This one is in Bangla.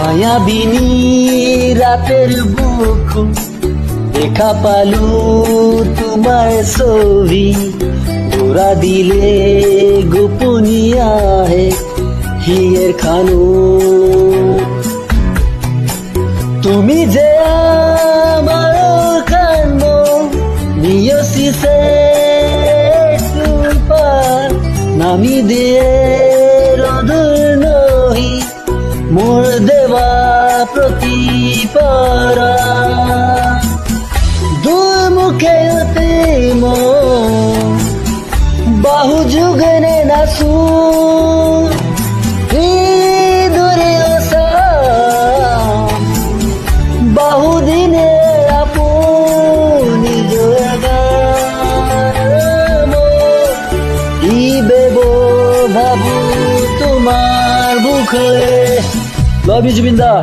মায়াবিনী রাতের বুকু দেখা পালু তোমার ছবি ঘোরা দিলে গোপনীয়া হে হিয়ের খানো তুমি যে আমার খানো নিয়সিছে পার নামি দিয়ে রদুর নহি মোর দেবা প্রতিপারা দুই মুখে বাহু যুগনে নাসু দূরে বাহুদিনে আপনি ইবেব ভাবু তোমার বুকে। Love you Zubeen the.